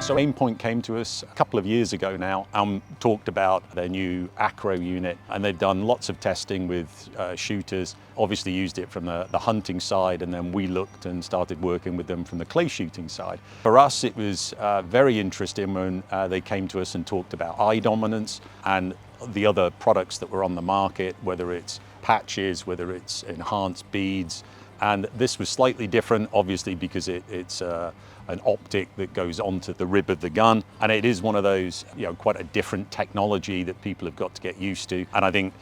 So Aimpoint came to us a couple of years ago now and talked about their new Acro unit, and they've done lots of testing with shooters, obviously used it from the hunting side, and then we looked and started working with them from the clay shooting side. For us, it was very interesting when they came to us and talked about eye dominance and the other products that were on the market, whether it's patches, whether it's enhanced beads. And this was slightly different, obviously, because it's an optic that goes onto the rib of the gun. And it is one of those, quite a different technology that people have got to get used to. And I think,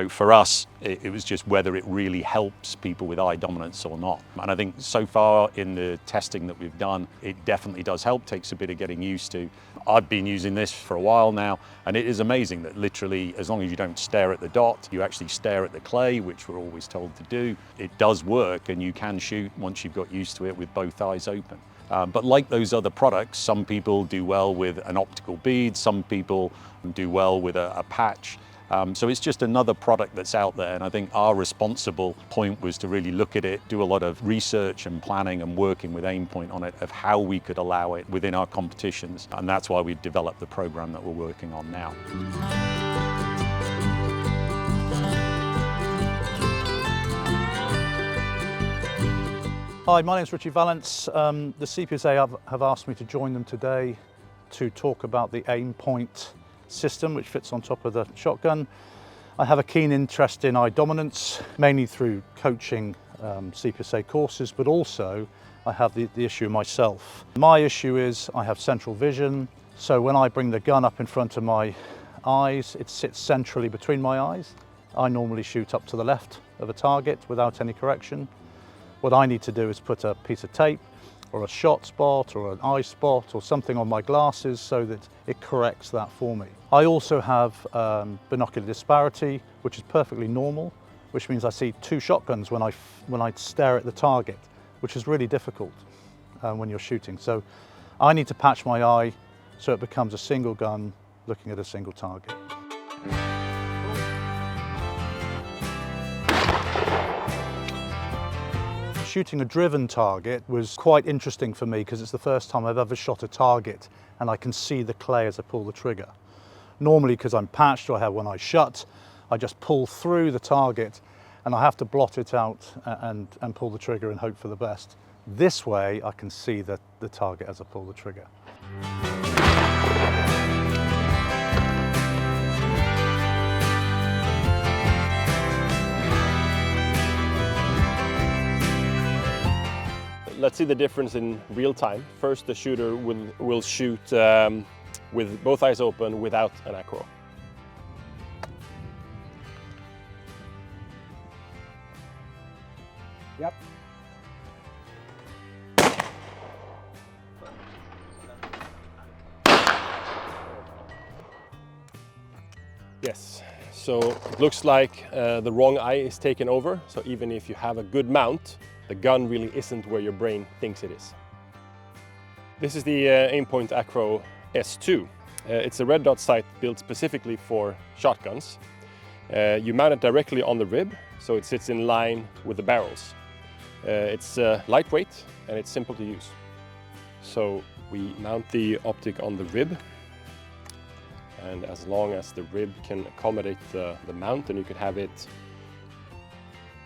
for us, it was just whether it really helps people with eye dominance or not. And I think so far in the testing that we've done, it definitely does help, takes a bit of getting used to. I've been using this for a while now, and it is amazing that literally, as long as you don't stare at the dot, you actually stare at the clay, which we're always told to do. It does work, and you can shoot once you've got used to it with both eyes open. But like those other products, some people do well with an optical bead, some people do well with a patch. So it's just another product that's out there, and I think our responsible point was to really look at it, do a lot of research and planning and working with Aimpoint on it of how we could allow it within our competitions, and that's why we've developed the program that we're working on now. Hi, my name is Richie Valance. The CPSA have asked me to join them today to talk about the Aimpoint system, which fits on top of the shotgun. I have a keen interest in eye dominance, mainly through coaching CPSA courses, but also I have the issue myself. My issue is I have central vision, so when I bring the gun up in front of my eyes, it sits centrally between my eyes. I normally shoot up to the left of a target without any correction. What I need to do is put a piece of tape or a shot spot or an eye spot or something on my glasses so that it corrects that for me. I also have binocular disparity, which is perfectly normal, which means I see two shotguns when I stare at the target, which is really difficult when you're shooting. So I need to patch my eye so it becomes a single gun looking at a single target. Shooting a driven target was quite interesting for me because it's the first time I've ever shot a target and I can see the clay as I pull the trigger. Normally, because I'm patched or I have one eye shut, I just pull through the target and I have to blot it out and pull the trigger and hope for the best. This way I can see the target as I pull the trigger. Let's see the difference in real time. First, the shooter will shoot with both eyes open without an Acro. Yep. Yes, so it looks like the wrong eye is taken over. So even if you have a good mount, the gun really isn't where your brain thinks it is. This is the Aimpoint Acro S2. It's a red dot sight built specifically for shotguns. You mount it directly on the rib, so it sits in line with the barrels. It's lightweight and it's simple to use. So we mount the optic on the rib, and as long as the rib can accommodate the mount, then you could have it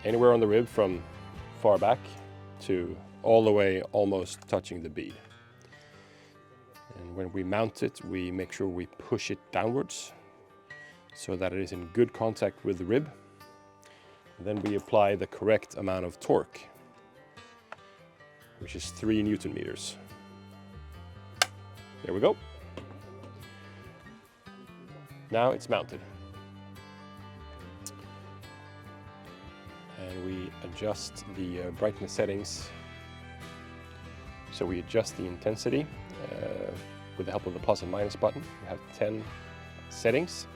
anywhere on the rib from far back to all the way almost touching the bead. And when we mount it, we make sure we push it downwards so that it is in good contact with the rib. And then we apply the correct amount of torque, which is 3 Newton meters. There we go. Now it's mounted. And we adjust the brightness settings. So we adjust the intensity with the help of the plus and minus button. We have 10 settings.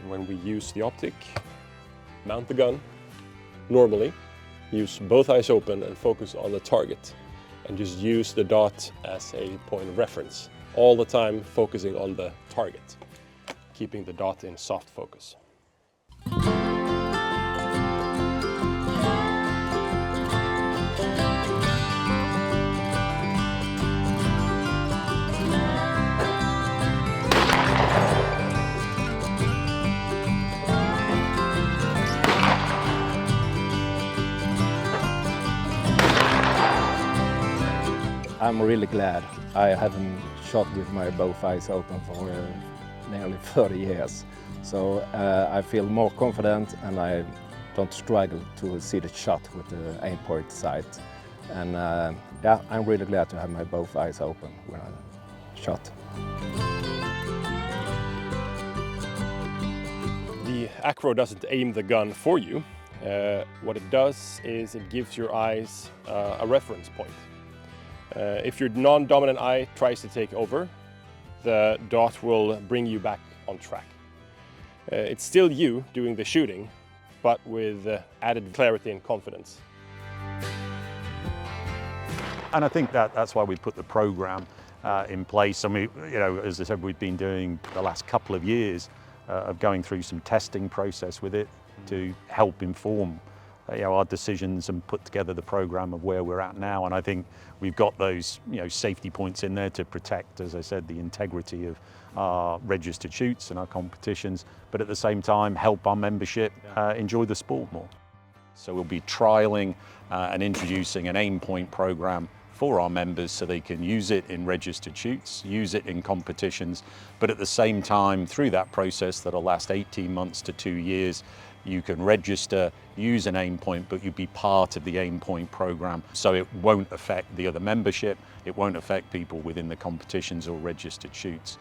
And when we use the optic, mount the gun normally, use both eyes open and focus on the target, and just use the dot as a point of reference. All the time focusing on the target, keeping the dot in soft focus. I'm really glad. I haven't shot with my both eyes open for nearly 30 years. So I feel more confident and I don't struggle to see the shot with the Aimpoint sight. And yeah, I'm really glad to have my both eyes open when I shot. The Acro doesn't aim the gun for you. What it does is it gives your eyes a reference point. If your non-dominant eye tries to take over, the dot will bring you back on track. It's still you doing the shooting, but with added clarity and confidence. And I think that's why we put the program in place. And we, you know, as I said, we've been doing the last couple of years of going through some testing process with it to help inform our decisions and put together the program of where we're at now. And I think we've got those safety points in there to protect, as I said, the integrity of our registered shoots and our competitions, but at the same time help our membership enjoy the sport more. So we'll be trialling and introducing an Aimpoint program for our members so they can use it in registered shoots, use it in competitions, but at the same time, through that process that'll last 18 months to 2 years, you can register, use an Aimpoint, but you'll be part of the Aimpoint program. So it won't affect the other membership, it won't affect people within the competitions or registered shoots.